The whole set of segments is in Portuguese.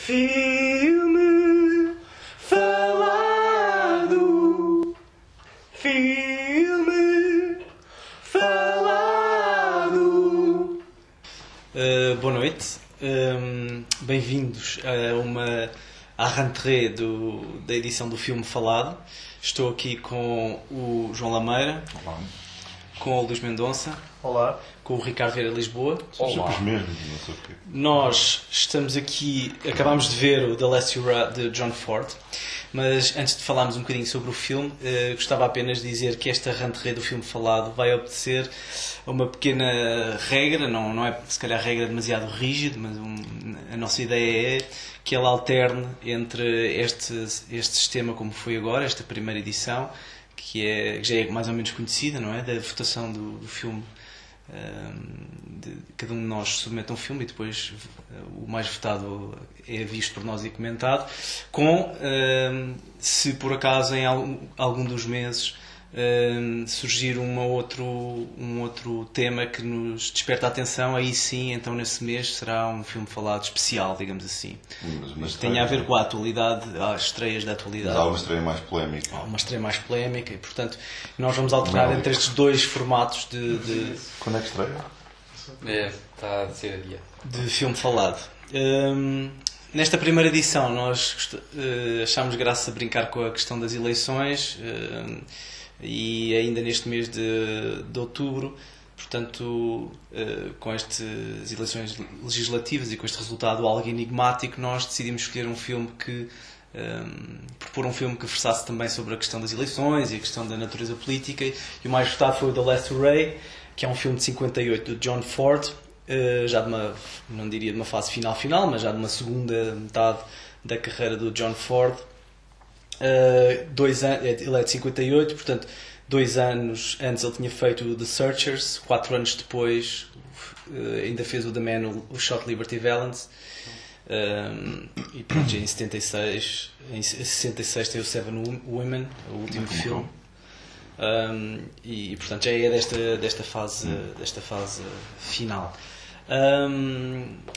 Filme falado. Filme falado. Boa noite. Bem-vindos à rentrée da edição do Filme Falado. Estou aqui com o João Lameira. Olá. Com o Luís Mendonça. Olá. Com o Ricardo Vieira Lisboa. Olá. Os mesmos, não sei o quê. Nós estamos aqui, acabámos de ver o The Last Hurrah de John Ford, mas antes de falarmos um bocadinho sobre o filme, gostava apenas de dizer que esta rentrée do Filme Falado vai obedecer a uma pequena regra, não é se calhar regra demasiado rígida, mas a nossa ideia é que ela alterne entre este sistema como foi agora, esta primeira edição, que já é mais ou menos conhecida, não é? Da votação do filme. Cada um de nós submete um filme e depois o mais votado é visto por nós e comentado, com se por acaso em algum dos meses surgir um outro tema que nos desperta a atenção, aí sim, então nesse mês será um filme falado especial, digamos assim. Mas tem a ver com a atualidade, as estreias da atualidade. Mas há uma estreia mais polémica. Há uma estreia mais polémica e, portanto, nós vamos alternar entre estes dois formatos de... Quando é que estreia? Está a ser dia. De filme falado. Nesta primeira edição nós achámos graça a brincar com a questão das eleições e ainda neste mês de outubro, portanto, com estas eleições legislativas e com este resultado algo enigmático, nós decidimos escolher um filme propor um filme que versasse também sobre a questão das eleições e a questão da natureza política, e o mais votado foi o The Last Hurrah, que é um filme de 58 de John Ford, já não diria de uma fase final, mas já de uma segunda metade da carreira do John Ford. Ele é de 58, portanto 2 anos antes ele tinha feito The Searchers, 4 anos depois ainda fez o The Man Who Shot Liberty Valance, e depois em 76 tem o Seven Women, o último filme. E portanto já é desta fase final.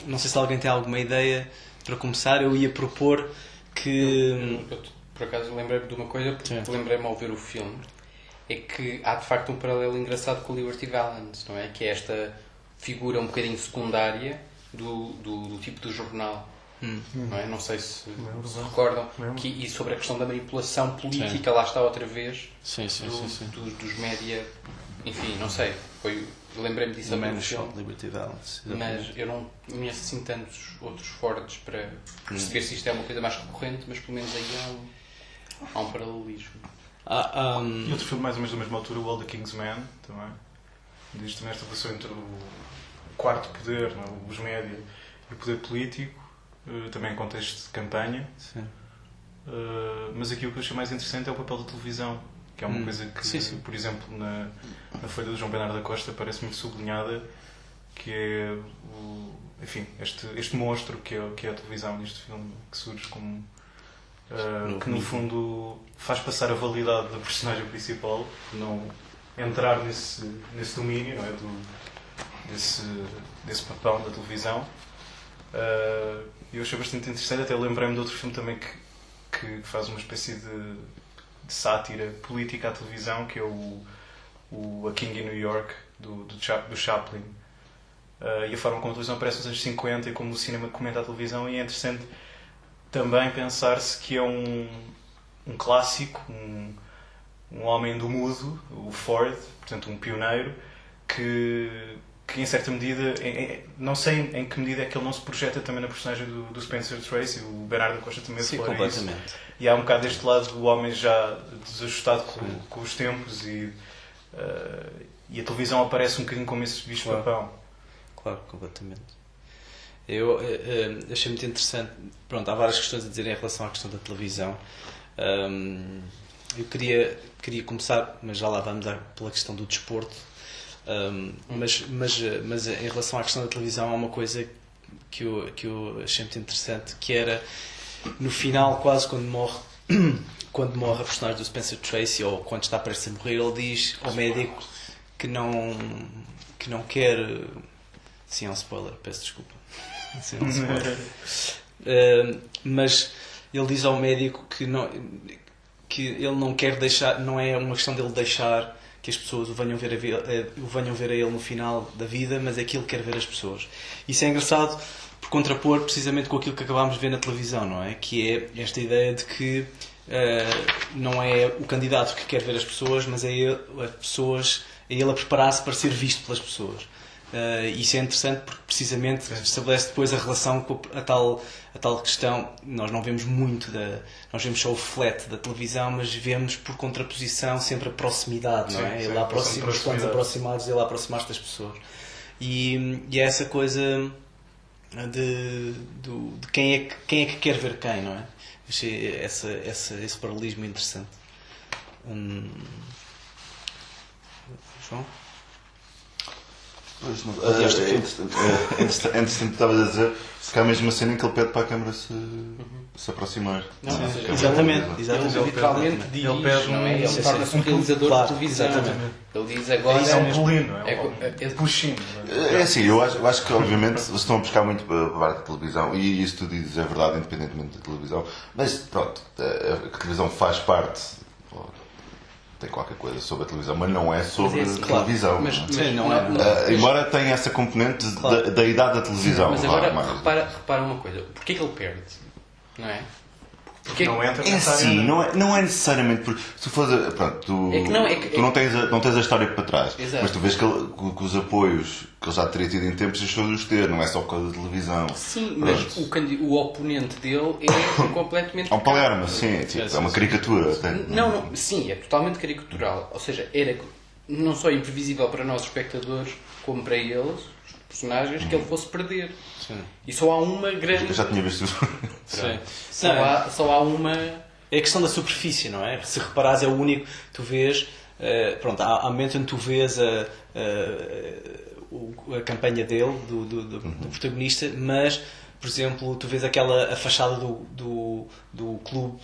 Não sei se alguém tem alguma ideia para começar. Eu ia propor que... Por acaso lembrei-me de uma coisa, porque lembrei-me ao ver o filme, é que há de facto um paralelo engraçado com o Liberty Valance, não é? Que é esta figura um bocadinho secundária do tipo do jornal. Não é? Não sei se recordam, e sobre a questão da manipulação política, lá está outra vez, dos média, enfim, não sei, lembrei-me disso também no filme, Liberty Valance, mas eu não conheço assim tantos outros Fords para perceber se isto é uma coisa mais recorrente, mas pelo menos aí há um paralelismo. E outro filme mais ou menos da mesma altura, o All the King's Men, também diz também esta relação entre o quarto poder, não é? Os média, e o poder político, também em contexto de campanha. Mas aqui o que eu achei mais interessante é o papel da televisão, que é uma coisa que, por exemplo, na folha do João Bernardo da Costa parece muito sublinhada, que é este monstro que é a televisão neste filme, que surge como que no fundo faz passar a validade da personagem principal, não entrar nesse domínio, não é? desse papel da televisão. Eu achei bastante interessante, até lembrei-me de outro filme também que faz uma espécie de sátira política à televisão, que é o A King in New York, do Chaplin, e a forma como a televisão aparece nos anos 50 e como o cinema comenta a televisão, e é interessante também pensar-se que é um clássico, um homem do mudo, o Ford, portanto um pioneiro, que em certa medida, não sei em que medida é que ele não se projeta também na personagem do Spencer Tracy, o Bernardo Costa também fala isso. E há um bocado deste lado do homem já desajustado com os tempos, e a televisão aparece um bocadinho como esse bicho-papão. Claro, completamente. Eu achei muito interessante. Pronto, há várias questões a dizer em relação à questão da televisão. Eu queria começar, mas já lá vamos, pela questão do desporto. Mas em relação à questão da televisão há uma coisa que eu achei muito interessante, que era no final, quase quando morre a personagem do Spencer Tracy, ou quando está prestes a morrer, ele diz ao médico que não quer... Sim, é um spoiler, peço desculpa. Sim, é um spoiler. mas ele diz ao médico que ele não quer deixar, não é uma questão dele deixar que as pessoas o venham ver a ele no final da vida, mas é que ele quer ver as pessoas. Isso é engraçado por contrapor precisamente com aquilo que acabámos de ver na televisão, não é? Que é esta ideia de que não é o candidato que quer ver as pessoas, mas é ele a preparar-se para ser visto pelas pessoas. Isso é interessante porque precisamente estabelece depois a relação com a tal questão. Nós não vemos muito, nós vemos só o flat da televisão, mas vemos por contraposição sempre a proximidade, não é? Ele estamos aproximados, ele aproximar-se das pessoas. E é essa coisa de quem é que quer ver quem, não é? Achei esse paralelismo interessante. João? Pois, entretanto, estavas a dizer que há mesmo uma cena em que ele pede para a câmara se aproximar. Exatamente. Ele literalmente diz, não é? Ele torna-se um realizador de televisão. Ele diz agora... É um bolino, é um puxinho. É assim, eu acho que obviamente eles estão a buscar muito para a parte da televisão, e isso tu dizes é verdade independentemente da televisão, mas pronto, a televisão faz parte... Tem qualquer coisa sobre a televisão, mas não é sobre a televisão. Embora tenha essa componente da idade da televisão. Mas agora repara uma coisa. Porquê que ele perde? Não é? Porque não entra é sim, não é necessariamente porque se tu fores pronto, tu não tens a história para trás. Exato. Mas tu vês que os apoios que ele já teria tido em tempos deixou de os ter, não é só por causa da televisão. Sim, mas o oponente dele é completamente... É um palerma, sim, é uma caricatura. Sim, é totalmente caricatural. Ou seja, era não só imprevisível para nós espectadores, como para eles, os personagens, que ele fosse perder. Sim. E só há uma grande... Eu já tinha visto isso. Só há uma... É a questão da superfície, não é? Se reparares, é o único... Tu vês... pronto, há momentos em que tu vês a campanha dele, do protagonista, mas, por exemplo, tu vês a fachada do clube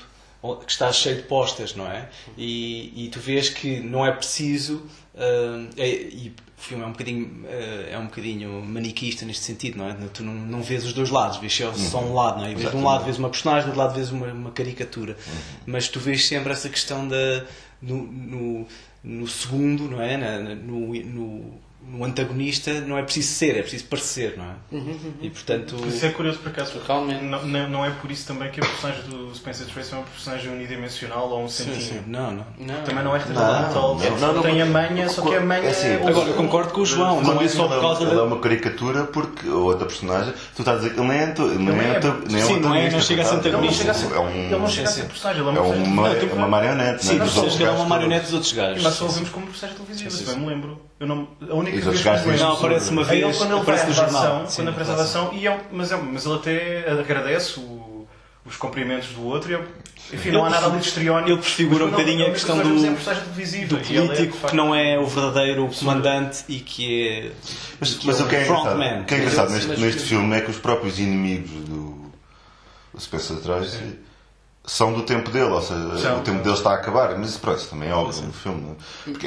que está cheio de postas, não é? E tu vês que não é preciso... e o filme é um bocadinho maniquista neste sentido, não é? Tu não vês os dois lados, vês só um lado, não é? E vês de um lado vês uma personagem, do outro lado vês uma caricatura. Mas tu vês sempre essa questão no segundo, não é? No antagonista não é preciso ser, é preciso parecer, não é? E portanto... Isso é curioso por acaso. Realmente. Não é por isso também que o personagem do Spencer Tracy é um personagem unidimensional ou um centinho. Sim. Não. Também não é retratal. Não tem a manha, só que a manha... Agora, eu concordo com o João, não é só por causa da... Ele é uma caricatura porque a outra personagem... Tu estás a dizer que ele nem é não chega a ser antagonista. Ele não chega a ser personagem. Ele é uma marionete. Sim, mas ele é uma marionete dos outros gajos. Mas só ouvimos como personagem televisivo, se bem me lembro. A única vez que aparece uma vez quando ele aparece no jornal. Quando aparece a relação, mas ele até agradece os cumprimentos do outro e, enfim, não há nada ali de histriónico. Ele prefigura um bocadinho a questão do político que não é o verdadeiro comandante e que é mas o que é engraçado neste filme é que os próprios inimigos do Spencer Tracy são do tempo dele, ou seja, o tempo dele está a acabar, mas pronto, isso também é óbvio no filme, não é? Porque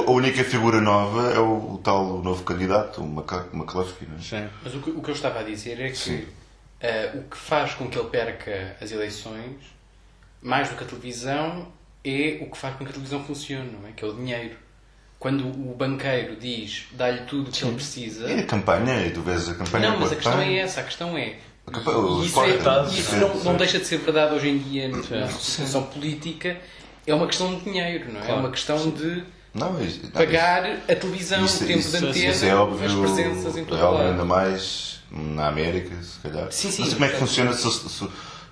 a única figura nova é o tal novo candidato, o McCluskey, não é? Mas o que eu estava a dizer é que o que faz com que ele perca as eleições, mais do que a televisão, é o que faz com que a televisão funcione, não é? Que é o dinheiro. Quando o banqueiro diz, dá-lhe tudo o que ele precisa... E a campanha, e tu vês a campanha... Não, mas a questão é essa, a questão é... Isso não deixa de ser verdade hoje em dia na situação política. É uma questão de dinheiro, não é? É uma questão de pagar a televisão, o tempo de antena, as presenças em todo lado. Ainda mais na América, se calhar. Sim, não sei como é que funciona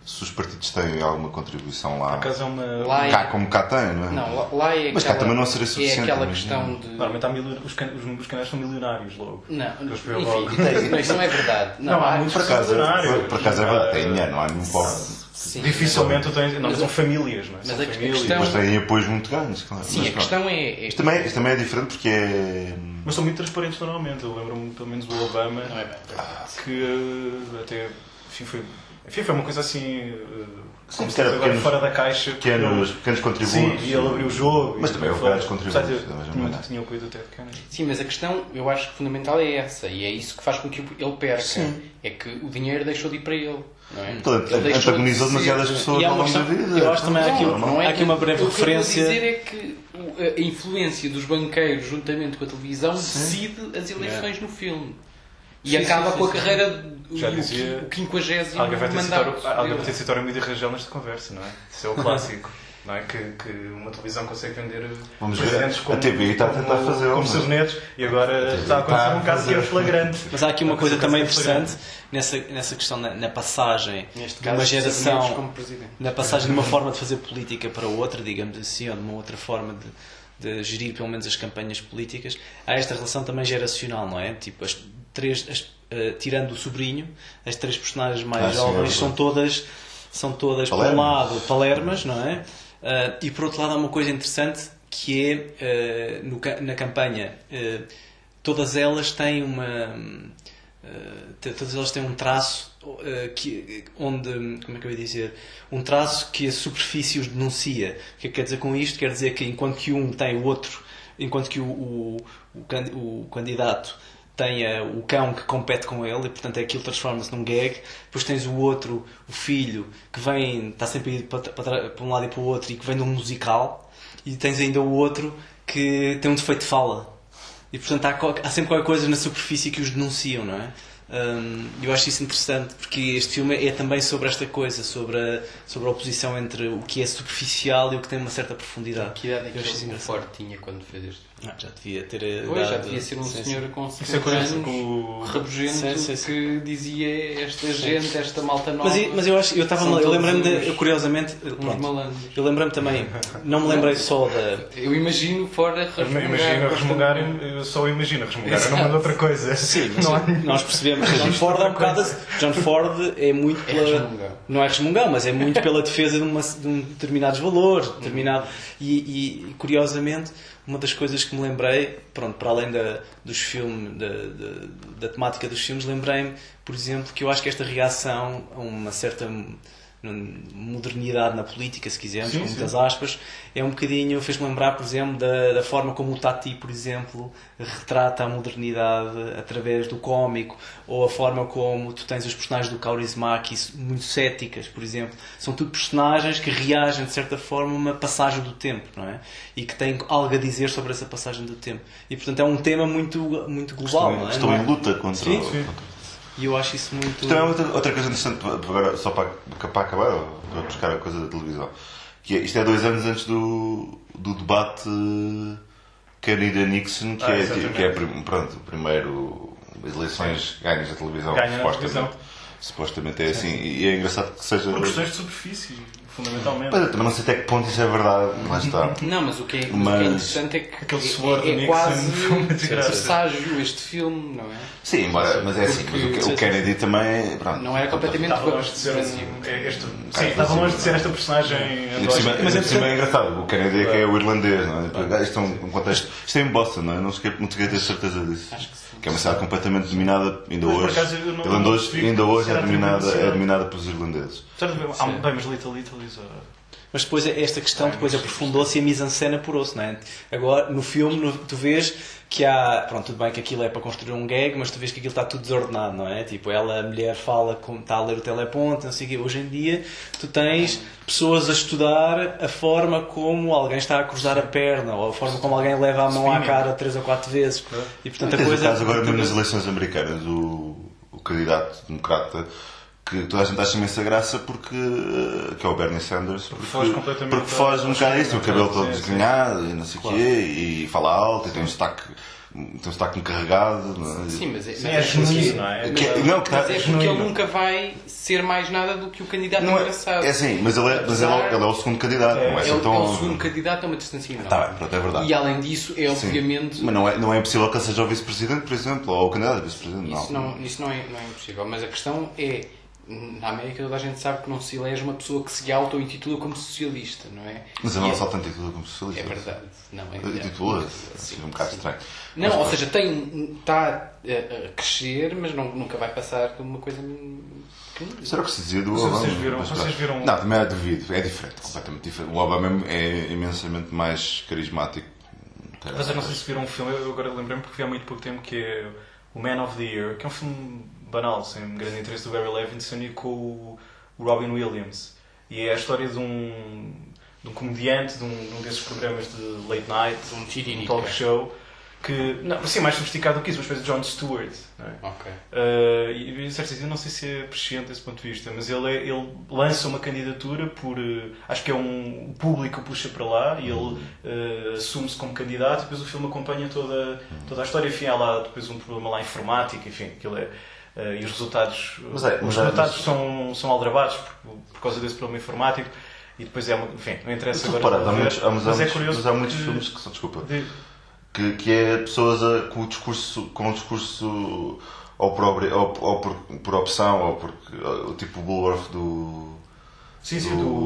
se os partidos têm alguma contribuição lá. Cá como cá tem, não é? Não, lá é mas cá também não seria suficiente. É aquela questão de... Normalmente os canais são milionários logo. Não, enfim, isso não é verdade. Não, há muitos milionários. Por acaso é verdade, tem dinheiro, não há nenhum pobre. Dificilmente são famílias, não é? Mas a questão... Mas têm apoios muito grandes, claro. Sim, a questão é... Isto também é diferente porque é... Mas são muito transparentes normalmente. Eu lembro-me pelo menos do Obama, que até, enfim, foi Enfim, foi uma coisa assim... Sim, como agora pequenos, fora da caixa. Pequenos contributos. Sim, e ele abriu o jogo. Mas também houve vários contributos. Tinha o apoio do Ted Kennedy. Sim, mas a questão, eu acho que fundamental é essa. E é isso que faz com que ele perca. Sim. É que o dinheiro deixou de ir para ele. Não é? Portanto, ele antagonizou demasiadas pessoas ao longo da vida. Eu acho também há aqui uma breve referência. O que eu vou dizer é que a influência dos banqueiros, juntamente com a televisão, decide as eleições no filme. E acaba com a carreira o 50º alguém vai ter de citar o Mídia Rangel nesta conversa, não é? Isso é o clássico. Não é? Que uma televisão consegue vender presidentes como, a TV está a tentar fazer como sabonetes e agora está a acontecer um caso que é flagrante. Mas há aqui uma coisa também interessante nessa questão, na passagem de uma geração, na passagem de uma forma de fazer política para outra, digamos assim, ou de uma outra forma de gerir pelo menos as campanhas políticas. Há esta relação também geracional, não é? Tipo, tirando o sobrinho, as 3 personagens mais jovens são todas por um lado palermas, não é? E por outro lado há uma coisa interessante que é na campanha todas elas têm um traço como é que eu ia dizer, um traço que a superfície os denuncia. O que é que quer dizer com isto? Quer dizer que enquanto que um tem o outro, enquanto que o candidato tenha o cão que compete com ele e portanto aquilo transforma-se num gag, depois tens o outro, o filho, que está sempre a ir para um lado e para o outro e que vem de um musical, e tens ainda o outro que tem um defeito de fala e portanto há sempre qualquer coisa na superfície que os denunciam, não é? Eu acho isso interessante porque este filme é também sobre esta coisa, sobre a oposição entre o que é superficial e o que tem uma certa profundidade. Que idade é que o Ford tinha quando fez este? Já devia ter já devia ser um senhor com 50 anos rabugento que dizia esta gente, esta malta nova. Mas eu lembrei-me curiosamente, eu lembrei-me também, não me lembrei só da... Eu imagino fora resmungar, eu só imagino resmungar, eu não mando outra coisa. Sim, mas nós percebemos que John Ford é muito não é resmungão, mas é muito pela defesa de determinados valores, e curiosamente uma das coisas que me lembrei, pronto, para além dos filmes, da temática dos filmes, lembrei-me, por exemplo, que eu acho que esta reação a uma certa modernidade na política, se quisermos, com muitas aspas, é um bocadinho, fez-me lembrar, por exemplo, da forma como o Tati, por exemplo, retrata a modernidade através do cómico, ou a forma como tu tens os personagens do Kaurismäki muito céticas, por exemplo. São tudo personagens que reagem, de certa forma, a uma passagem do tempo, não é? E que têm algo a dizer sobre essa passagem do tempo. E, portanto, é um tema muito, muito global, não é? Estão em luta contra... E eu acho isso muito... Então, outra coisa interessante, agora, só para acabar, ou para buscar a coisa da televisão, que isto é 2 anos antes do debate Kennedy-Nixon, que é pronto, o primeiro eleições ganhas na televisão, supostamente é assim, e é engraçado que seja... Por questões de superfície, fundamentalmente. Também não sei até que ponto isso é verdade, lá está. Não, mas o que é interessante é que é quase presságio este filme, não é? Sim, mas é assim, mas o Kennedy também... Pronto, não era completamente... Estava longe de ser estava longe de ser esta personagem... Mas é engraçado, o Kennedy é que é o irlandês, não é? Isto é um contexto... Isto é em Boston, não é? Não cheguei a ter certeza disso. Acho que sim. Que é uma cidade completamente dominada, ainda hoje é dominada pelos irlandeses. Bem, mas Little Mas depois esta questão depois aprofundou-se e a mise-en-scène apurou-se, não é? Agora, no filme, tu vês que há... Pronto, tudo bem que aquilo é para construir um gag, mas tu vês que aquilo está tudo desordenado, não é? Tipo, a mulher fala como está a ler o teleponto, não sei o quê. Hoje em dia, tu tens pessoas a estudar a forma como alguém está a cruzar a perna, ou a forma como alguém leva a mão à cara 3 ou 4 vezes. E, portanto, a coisa... agora mesmo nas eleições americanas, o candidato democrata, que toda a gente acha imensa graça porque que é o Bernie Sanders, porque foge um bocado disso, o cabelo todo desgrenhado e não sei o quê, e fala alto e tem um sotaque carregado. Sim, mas é genuíno, não é? Mas é porque ele nunca vai ser mais nada do que o candidato engraçado. É sim, mas ele é o segundo candidato. Ele é o segundo candidato a uma distância enorme. Pronto, é verdade. E além disso, é obviamente... Mas não é impossível que ele seja o vice-presidente, por exemplo, ou o candidato a vice-presidente. Isso não é impossível, mas a questão é... Na América toda a gente sabe que não se elege uma pessoa que se auto-intitula como socialista, não é? Mas ele não se auto-intitula como socialista. É verdade. Não, Intitula-se. É um bocado estranho. Não, mas, ou seja, está a crescer, mas nunca vai passar de uma coisa Isso era o que se dizia do Obama. Vocês viram... Não, também é devido, é diferente, completamente diferente. O Obama é imensamente mais carismático. Mas eu não sei se viram um filme, eu agora lembrei-me porque vi há muito pouco tempo, que é o Man of the Year, que é um filme banal, sem grande interesse, do Barry Levinson e com o Robin Williams. E é a história de um comediante, de um desses programas de late night, um talk show, que, não, assim, mais sofisticado do que isso, uma espécie de Jon Stewart. Não é? Ok. E em certo sentido, não sei se é presciente desse ponto de vista, mas ele lança uma candidatura por. Acho que é o público o puxa para lá e ele assume-se como candidato e depois o filme acompanha toda a história. Enfim, há lá depois um problema lá informático, enfim, aquilo é. E os resultados, são aldrabados por causa desse problema informático. E depois enfim, não interessa agora. Mas é curioso. Mas há muitos filmes que são. Desculpa. Que é pessoas com um discurso ou por opção, ou por tipo o Bulworth do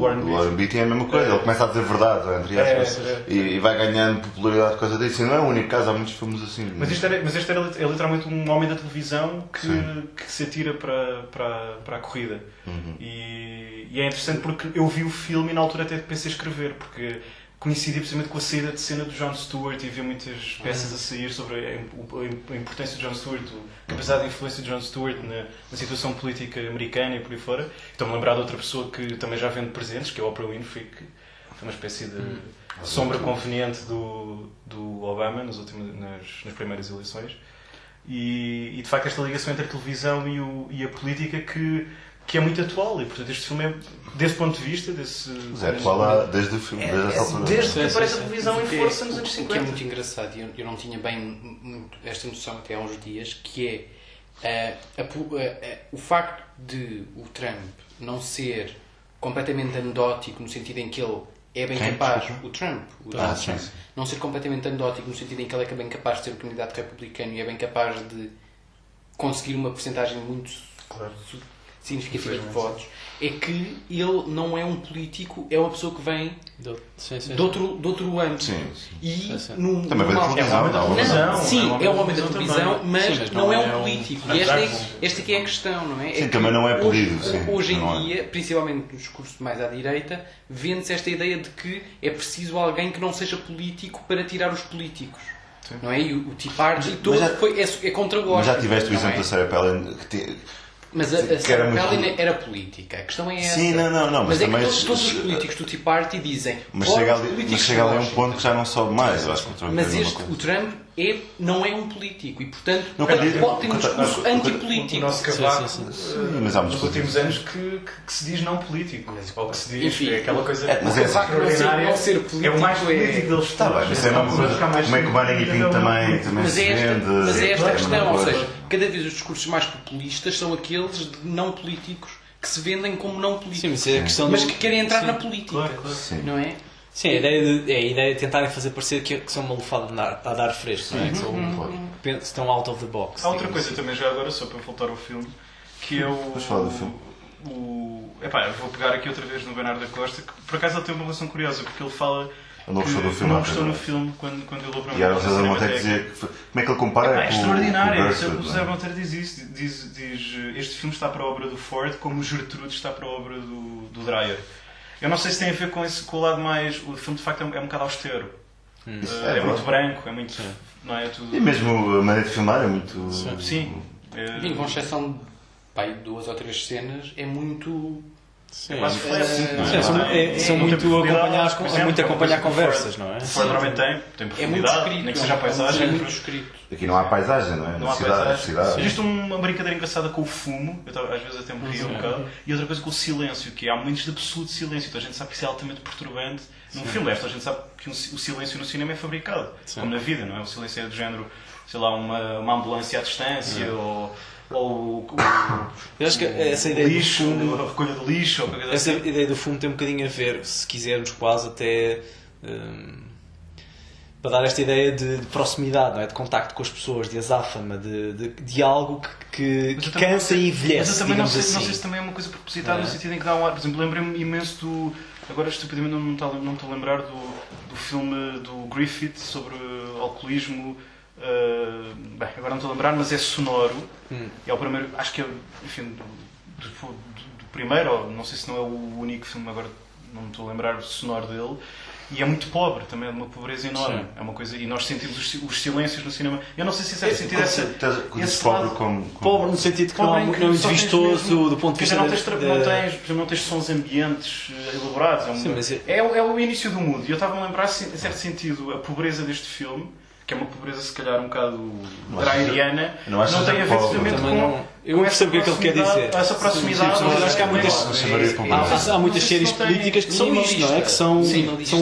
Warren Beatty é a mesma coisa, ele começa a dizer verdade, entre aspas, e vai ganhando popularidade por causa disso. E não é o único caso, há muitos filmes assim. Mas este era literalmente um homem da televisão que se atira para a corrida. E é interessante porque eu vi o filme e na altura até pensei escrever, porque coincidia precisamente com a saída de cena do Jon Stewart e havia muitas peças a sair sobre a importância de Jon Stewart, a capacidade de influência de Jon Stewart na situação política americana e por aí fora. Estou-me a lembrar de outra pessoa que também já vende presentes, que é a Oprah Winfrey, que foi uma espécie de sombra conveniente do Obama nas primeiras eleições. E de facto esta ligação entre a televisão e a política que é muito atual, e portanto este filme é, desse ponto de vista, mas é atual desde o filme, desde essa altura. Desde que aparece a televisão em força nos anos 50. O que é muito engraçado, e eu não tinha bem esta noção até há uns dias, que é o facto de o Trump não ser completamente anedótico, no sentido em que ele é bem capaz... O Trump. Não ser completamente anedótico, no sentido em que ele é bem capaz de ser o candidato republicano e é bem capaz de conseguir uma porcentagem muito... significativa de votos, é que ele não é um político, é uma pessoa que vem de outro âmbito. E também vem da televisão. Sim, é um homem da televisão, mas não é um político. E esta que é a questão, não é? Sim, também não é polido. Hoje em dia, principalmente no discurso mais à direita, vende-se esta ideia de que é preciso alguém que não seja político para tirar os políticos. Não é? E o Tea Party todo é contra o Mas já tiveste o exemplo da Sarah Palin que mas a Sarah Palin era política. A questão é essa. Sim, não. Mas é que todos os políticos do Tea Party dizem... Mas chega ali a um ponto que já não sobe mais. Eu acho que o Trump não é um político e, portanto, pode ter um discurso antipolítico. O nosso cavaco, mas há nos últimos anos que se diz não político. Ou que se diz, enfim, é aquela coisa não ser político é o mais político deles. Está bem, mas é uma coisa como é que o Manning Pink também se vende. Mas é esta a questão, ou seja, cada vez os discursos mais populistas são aqueles de não políticos que se vendem como não políticos, mas que querem entrar na política, não é? Sim, a ideia de tentarem fazer parecer que são uma lufada a dar fresco, não é? Que estão out of the box. Há outra coisa também já agora, só para voltar ao filme, que é Vamos falar do filme. Eu vou pegar aqui outra vez no Bernardo da Costa, que por acaso ele tem uma relação curiosa, porque ele fala Ele não gostou do filme. Não gostou no filme quando ele ouviu E o César Monteiro dizia que... Como é que ele compara? É extraordinário. O César Monteiro diz isso. Diz este filme está para a obra do Ford como o Gertrude está para a obra do Dreyer. Eu não sei se tem a ver com o lado mais... O filme de facto é um bocado austero. É muito branco, é muito... Não é tudo... E mesmo a maneira de filmar é muito... Sim. Com exceção de 2 ou 3 cenas, é muito... Sim, são muito acompanhar conversas, não é? O Ford normalmente tem profundidade, nem que seja a paisagem. É muito escrito. Aqui não há paisagem, não é? Não há paisagem. Existe uma brincadeira engraçada com o fumo, eu às vezes até me ria um bocado, e outra coisa com o silêncio, que há momentos de absoluto silêncio, então a gente sabe que isso é altamente perturbante. Num filme desta, a gente sabe que o silêncio no cinema é fabricado, como na vida, não é? O silêncio é do género, sei lá, uma ambulância à distância, ou eu acho que essa ideia lixo, do fumo, a recolha de lixo, essa ideia do fumo tem um bocadinho a ver, se quisermos, quase até para dar esta ideia de proximidade, não é? De contacto com as pessoas, de azáfama, de algo que cansa e envelhece. Mas eu também não sei se também é uma coisa propositada, no sentido em que dá um ar. Por exemplo, lembrei-me imenso do. Agora, estupidamente, não estou a lembrar do filme do Griffith sobre alcoolismo. Agora não estou a lembrar, mas é sonoro. É o primeiro, acho que é, enfim, do primeiro, ou não sei se não é o único filme, agora não me estou a lembrar o sonoro dele, e é muito pobre, também é de uma pobreza enorme. É uma coisa, e nós sentimos os silêncios no cinema. Eu não sei se é sentido esse pobre pobre no sentido que não é muito vistoso do ponto de vista não tens sons ambientes elaborados. É o início do mundo. E eu estava a lembrar, em certo sentido, a pobreza deste filme, que é uma pobreza se calhar um bocado drairiana, não tem a ver precisamente com... Eu percebo o que é que ele quer dizer. Essa proximidade. Mas acho que há muitas séries políticas que são isto, não é? Que são... Não sei se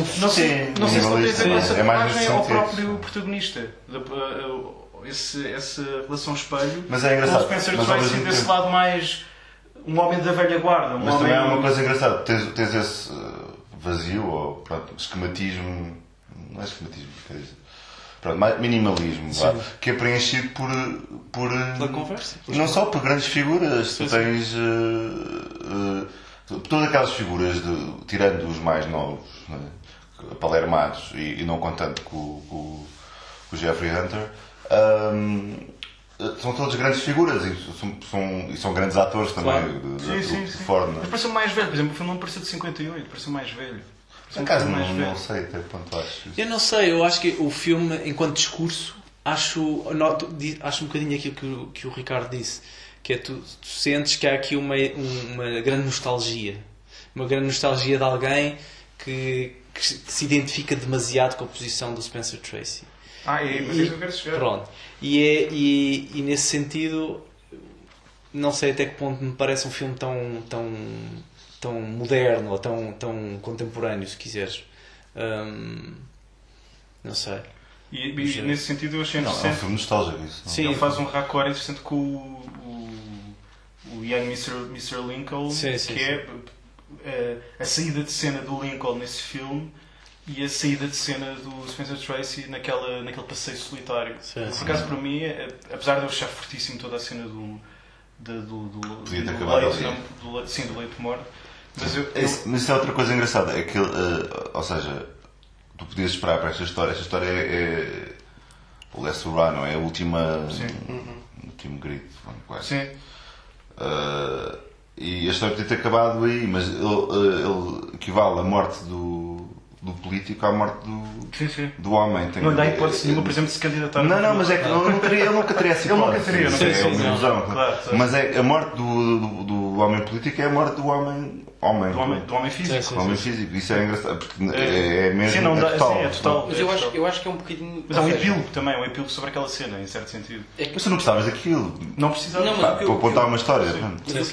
não tem a ver com essa personagem ao próprio protagonista. Essa relação espelho. Mas é engraçado. O Spencer Tracy desse lado mais... Um homem da velha guarda. Mas também é uma coisa engraçada. Tens esse vazio, ou esquematismo... Não é esquematismo, quer dizer... minimalismo, que é preenchido por pela conversa. Não só por grandes figuras. Tu tens todas aquelas figuras, tirando os mais novos, né, palermados, e não contando com o Jeffrey Hunter, são todas grandes figuras e são grandes atores também. Sim. Mas pareceu mais velho, por exemplo, o filme não pareceu de 58, pareceu mais velho. Por acaso não sei até quanto acho. Eu não sei, eu acho que o filme, enquanto discurso, acho um bocadinho aquilo que o Ricardo disse, que é tu sentes que há aqui uma grande nostalgia. Uma grande nostalgia de alguém que se identifica demasiado com a posição do Spencer Tracy. Mas é isso que eu quero chegar. Pronto. E nesse sentido, não sei até que ponto me parece um filme tão moderno ou tão contemporâneo, se quiseres. Não sei. E nesse sentido eu achei interessante. É um filme nostálgico isso. Sim, ele faz um raccord interessante com o Young Mr. Lincoln, que é a saída de cena do Lincoln nesse filme e a saída de cena do Spencer Tracy naquele passeio solitário. Por acaso, para mim, apesar de eu achar fortíssimo toda a cena do leite morto, mas isso é outra coisa engraçada, é que ou seja, tu podias esperar para esta história é o Last Hurrah, não é? A última o último grito, quase. Sim. E a história podia ter acabado aí, mas ele equivale a morte do político à morte do homem. Não dá hipótese nenhuma, por exemplo, de se candidatar. Não, mas é que eu nunca teria essa hipótese. É uma ilusão. Claro. Mas a morte do homem político é a morte do homem físico. Do homem físico. Isso é engraçado, porque é mesmo é total. Mas eu acho que é um bocadinho... Mas é um epílogo também, um epílogo sobre aquela cena, em certo sentido. Mas tu não precisavas daquilo. Não precisava. Para contar uma história.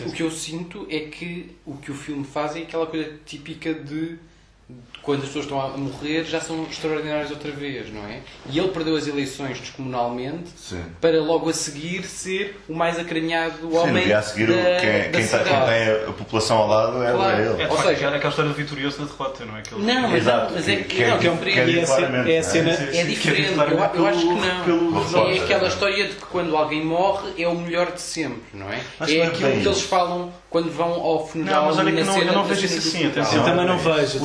O que eu sinto é que o que o filme faz é aquela coisa típica de... Quando as pessoas estão a morrer já são extraordinárias outra vez, não é? E ele perdeu as eleições descomunalmente para logo a seguir ser o mais acarinhado homem a seguir quem tem a população ao lado é ele. Ou seja, era aquela história do vitorioso na derrota, não é? Mas é diferente. Eu acho que não. É aquela história de que quando alguém morre é o melhor de sempre, não é? É aquilo que eles falam quando vão ao funeral. Não, mas olha que eu não vejo isso assim, atenção. Eu também não vejo.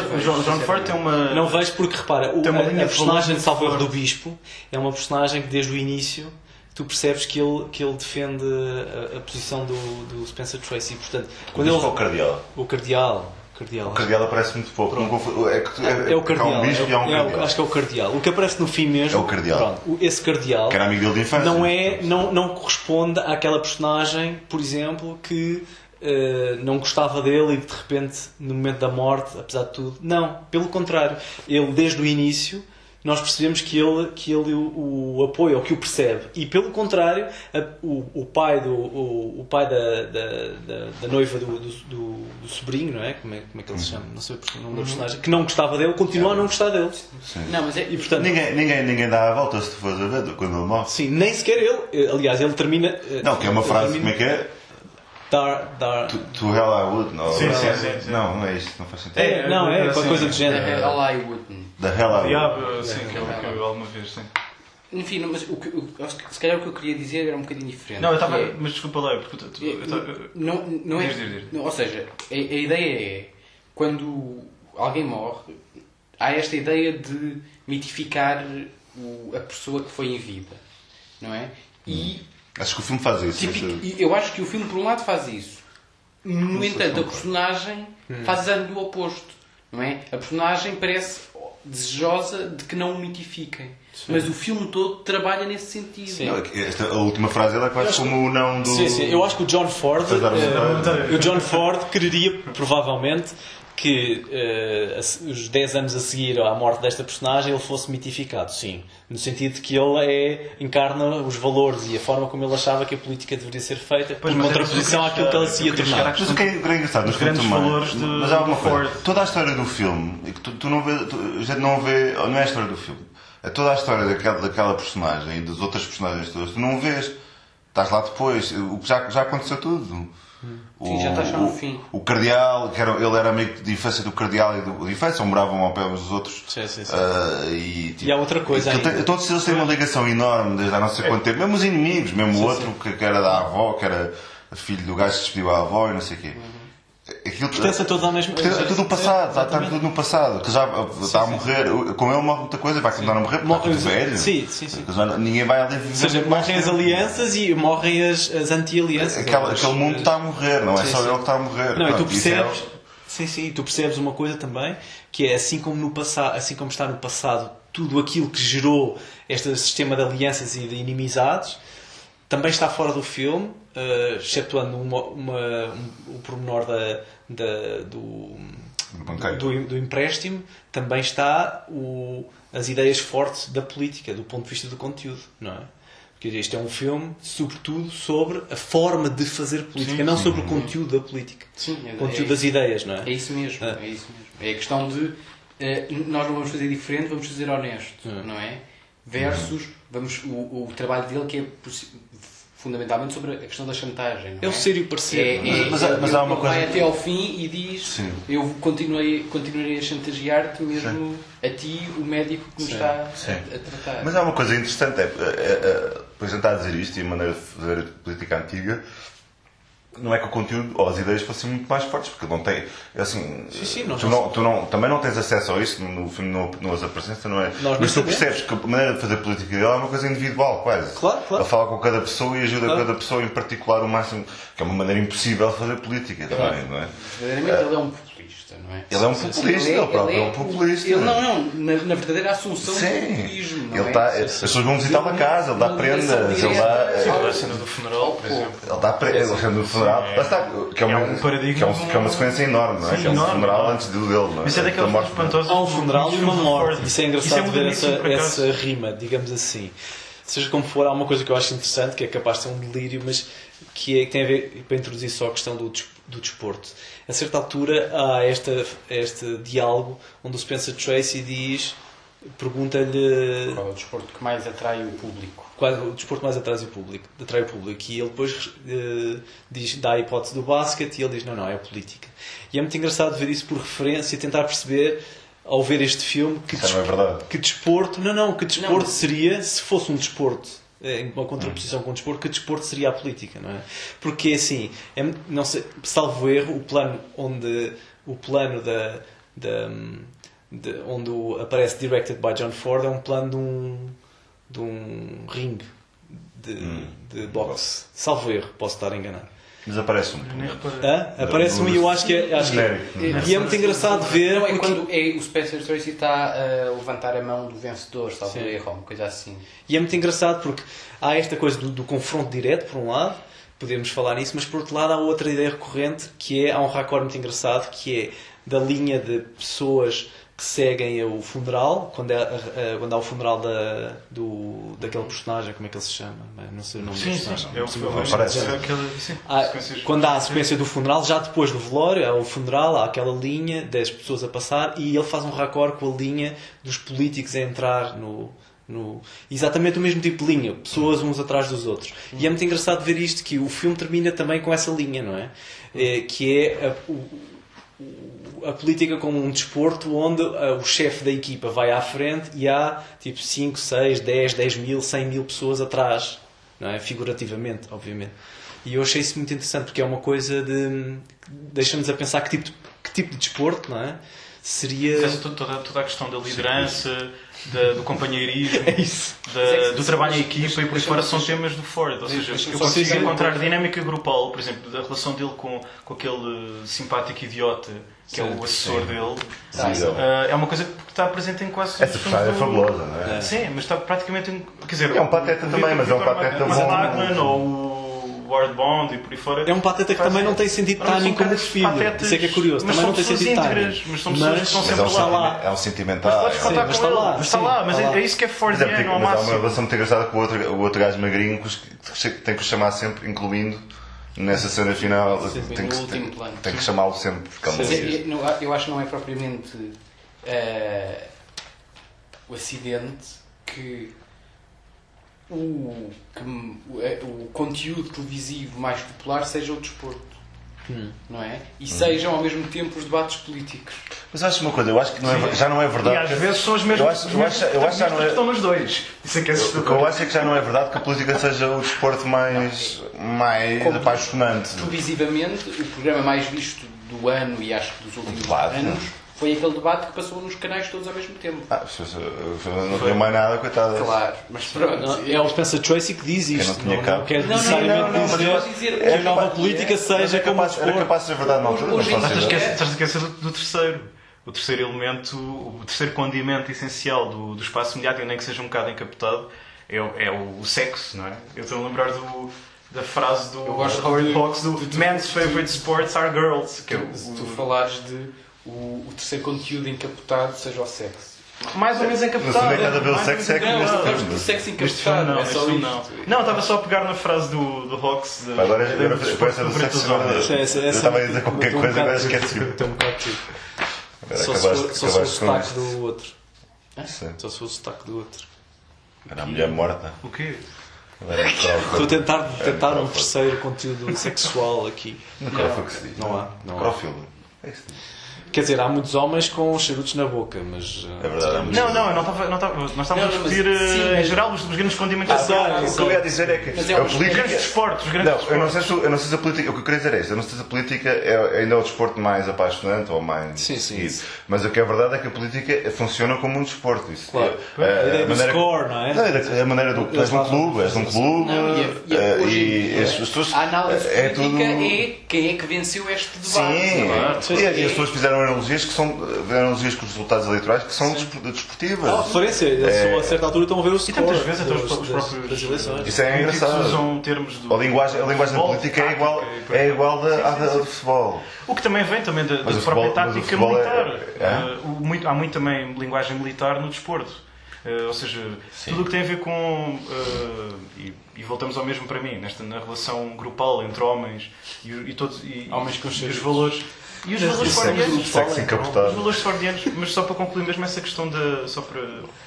O John Ford tem uma... Não vejo porque, repara, a personagem de Salvador do Bispo é uma personagem que desde o início tu percebes que ele defende a posição do Spencer Tracy. Portanto, quando ele... O Cardeal. O Cardeal aparece muito pouco. É o Cardeal. Acho que é o Cardeal. O que aparece no fim mesmo... É o Cardeal. Esse Cardeal... Que era amigo dele de infância. Não corresponde àquela personagem, por exemplo, que... não gostava dele e de repente no momento da morte, apesar de tudo, não, pelo contrário, ele desde o início nós percebemos que ele o apoia ou que o percebe, e pelo contrário o pai da noiva do sobrinho, não é? Como é que ele se chama? Não sei o nome da personagem, que não gostava dele, continua a não gostar dele. Não, mas e, portanto, ninguém dá a volta, se tu fores a ver, quando ele morre. Sim, nem sequer ele, aliás, ele termina... Não, que é uma frase, como é que é? To hell I would. Não é isto, não faz sentido. É qualquer coisa do género. The hell I wouldn't. The hell I would. Sim, que eu alguma vez, sim. Enfim, mas se calhar o que eu queria dizer era um bocadinho diferente. Não, eu estava... Mas desculpa lá, porque... Não é... Ou seja, a ideia é... Quando alguém morre, há esta ideia de mitificar a pessoa que foi em vida. Não é? E Acho que o filme faz isso. Eu acho que o filme, por um lado, faz isso. No entanto, a personagem faz exatamente o oposto. Não é? A personagem parece desejosa de que não o mitifiquem. Sim. Mas o filme todo trabalha nesse sentido. A última frase é quase como o não do... Sim. Eu acho que o John Ford quereria, provavelmente, que os 10 anos a seguir à morte desta personagem ele fosse mitificado, sim. No sentido de que ele encarna os valores e a forma como ele achava que a política deveria ser feita, em contraposição àquilo que ela se ia tornar. Mas o que é engraçado nos filmes também... Mas há uma coisa. Toda a história do filme, tu não vê... Não é a história do filme. É toda a história daquela personagem e das outras personagens todas. Tu não vês. Estás lá depois. O que já aconteceu tudo. Sim, já estás no fim. O cardeal, ele era amigo de infância do cardeal e do infância, ou moravam ao pé uns dos outros. Sim. E há outra coisa ainda. Todos eles têm uma ligação enorme desde há não sei quanto tempo. Mesmo os inimigos, mesmo o outro que era da avó, que era filho do gajo que despediu a avó e não sei o quê. Pertence a todos ao mesmo... É tudo no passado, está tudo no passado. Que já está a morrer. Com ele morre muita coisa, vai continuar a morrer porque está tudo velho. Sim. Ninguém vai ali viver. Ou seja, morrem as alianças e morrem as anti-alianças. Aquele mundo está a morrer, não é só ele que está a morrer. Não, e tu percebes... Sim, tu percebes uma coisa também, que é assim como está no passado tudo aquilo que gerou este sistema de alianças e de inimizades, também está fora do filme, excetuando o pormenor do empréstimo, também está as ideias fortes da política, do ponto de vista do conteúdo, não é? Porque este é um filme, sobretudo, sobre a forma de fazer política, não sobre o conteúdo da política. Sim, o conteúdo das ideias, não é? É isso mesmo. É a questão de nós não vamos fazer diferente, vamos fazer honesto, não é? Versus o trabalho dele, que é fundamentalmente sobre a questão da chantagem. Não é? Eu ser o parceiro. Mas há uma coisa. Vai até ao fim e diz: eu continuarei a chantagear-te mesmo a ti, o médico que nos está a tratar. Mas há uma coisa interessante: depois de tentar a dizer isto e a maneira de fazer política antiga. Não é que o conteúdo ou as ideias fossem muito mais fortes, porque não tem. Assim, também não tens acesso a isso no filme, não as presença, não é? Mas tu percebes que a maneira de fazer política dele é uma coisa individual, quase. Claro. Ele fala com cada pessoa e ajuda cada pessoa em particular o máximo, que é uma maneira impossível de fazer política também, não é? Verdadeiramente ele é um populista, não é? Ele é um populista, ele próprio é um populista. Ele na verdadeira assunção do populismo. Não as pessoas vão visitar uma casa, ele dá prendas, ele dá. A cena do funeral, por exemplo. Ele dá prendas, a cena do funeral. Que é uma sequência enorme, não é? Que é um funeral antes do dele, não é? Isso é daqueles filmes espantosos. Há um funeral e uma morte. Isso é engraçado ver essa rima, digamos assim. Seja como for, há uma coisa que eu acho interessante, que é capaz de ser um delírio, mas que tem a ver, para introduzir só a questão do desporto. A certa altura há este diálogo onde o Spencer Tracy pergunta-lhe qual é o desporto que mais atrai o público. Qual é o desporto mais atrai o público? E ele depois dá a hipótese do basquete e ele diz, não, é a política. E é muito engraçado ver isso por referência e tentar perceber, ao ver este filme, que desporto seria, se fosse um desporto, em uma contraposição com o desporto, que desporto seria a política, não é? Porque assim, não sei, salvo erro, o plano onde aparece Directed by John Ford é um plano de um ringue de boxe. Salvo erro, posso estar enganado. Mas aparece aparece-me e eu acho que e é muito engraçado ver. Não, é quando o Spencer Tracy está a levantar a mão do vencedor, salvo erro, uma coisa assim. E é muito engraçado porque há esta coisa do confronto direto, por um lado, podemos falar nisso, mas por outro lado há outra ideia recorrente, que há um raccord muito engraçado, que é da linha de pessoas que seguem o funeral, quando há o funeral daquele personagem, como é que ele se chama? Não sei o nome do personagem. Quando há a sequência do funeral, já depois do velório, há o funeral, há aquela linha das pessoas a passar e ele faz um raccord com a linha dos políticos a entrar exatamente o mesmo tipo de linha, pessoas uns atrás dos outros. E é muito engraçado ver isto, que o filme termina também com essa linha, não é? Que é a política como um desporto onde o chefe da equipa vai à frente e há tipo 5, 6, 10 mil, 100 mil pessoas atrás, não é? Figurativamente, obviamente. E eu achei isso muito interessante porque é uma coisa de deixa-nos a pensar que tipo de desporto, não é? seria... Toda a questão da liderança, do companheirismo, do trabalho em equipa e por aí fora são temas do Ford. Ou seja, eu consigo encontrar a dinâmica grupal, por exemplo, da relação dele com aquele simpático idiota que é o assessor dele. É uma coisa que está presente em quase essa personagem é fabulosa, não é? Sim, mas está praticamente... Quer dizer, é um pateta também, mas é um pateta bom. Ou Ward Bond e por aí fora. É um pateta que também não tem sentido timing como filho. Isso é que é curioso. Também não tem sentido timing. Mas são pessoas que estão sempre lá. É um sentimental. Mas está lá. Mas é isso que é Fordiano ao máximo. Mas há uma relação muito engraçada com o outro gajo magrinho que tem que o chamar sempre, incluindo nessa cena final. Tem que chamá-lo sempre. Eu acho que não é propriamente o acidente que o conteúdo televisivo mais popular seja o desporto, não é? E sejam ao mesmo tempo os debates políticos. Mas acho uma coisa, eu acho que já não é verdade. E às vezes são os mesmos que estão nos dois. Isso é que é assustador. Eu acho que já não é verdade que a política seja o desporto mais apaixonante. Televisivamente, o programa mais visto do ano e acho que dos últimos anos foi aquele debate que passou nos canais todos ao mesmo temmo. Não tinha mais nada, coitada. Claro, mas pronto. É o Spencer Tracy que diz isto. Não quer necessariamente dizer que a nova política seja como o desporto. Era capaz de ser verdade na altura. Estás a esquecer do terceiro. O terceiro elemento, o terceiro condimento essencial do espaço mediático, nem que seja um bocado encapotado, é o sexo, não é? Eu estou a lembrar da frase do Howard Hawks do Men's favorite sports are girls. Se tu falares de o terceiro conteúdo encapotado seja o sexo. Mais ou menos encapotado. Mas cada vez o sexo é que sexo encapotado. Não, estava só a pegar na frase do Hawks. Agora foi essa do sexo. Eu estava a dizer qualquer coisa, agora esqueci. Só se fosse o sotaque do outro. Só se fosse o sotaque do outro. Era a mulher morta. O quê? Estou a tentar um terceiro conteúdo sexual aqui. Não há. Necrófilo. Quer dizer, há muitos homens com charutos na boca, mas... É verdade, há muitos. Nós estávamos a discutir em geral os grandes condimentos. O que eu ia dizer é que os grandes desportos. Eu não sei se a política... O que eu queria dizer é isso. Eu não sei se a política ainda é o desporto mais apaixonante ou mais seguido. Mas o que é verdade é que a política funciona como um desporto. Isso. Claro. A ideia do score, não é? A maneira do... És um clube e as pessoas... A análise política é quem é que venceu este debate. Sim. E as pessoas fizeram analogias com os resultados eleitorais que são desportivas. A referência, a certa altura estão a ver o score. E tantas vezes até os próprios eleições. Isso é engraçado. Usam termos a linguagem da política é igual à do futebol. O que também vem da própria tática militar. Há muito também linguagem militar no desporto. Ou seja, tudo o que tem a ver com... e voltamos ao mesmo para mim, na relação grupal entre homens e homens com os valores... E os valores fordianos. Sexo encapotado. Os valores fordianos, mas só para concluir mesmo essa questão só para...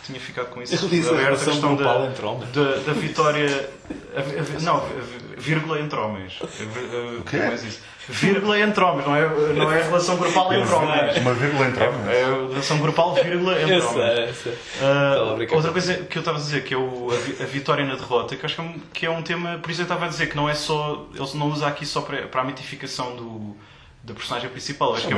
Tinha ficado com isso. A questão da vitória... vírgula entre homens. O quê? Vírgula entre homens, não é a relação grupal entre homens. Uma vírgula entre homens? É a relação grupal, vírgula entre homens. Outra coisa que eu estava a dizer, que é a vitória na derrota, que eu acho que é um tema... Por isso eu estava a dizer que não é só... Ele não usa aqui só para a mitificação da personagem principal. Acho que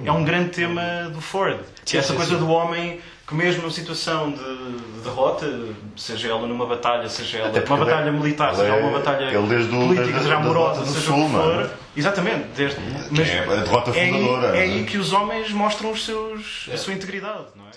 é um grande tema do Ford. Essa coisa do homem que mesmo numa situação de derrota, seja ela numa batalha, seja ela numa batalha militar, seja ela numa batalha política, seja amorosa, seja o que for. Exatamente. Mas a derrota fundadora. É aí que os homens mostram a sua integridade, não é?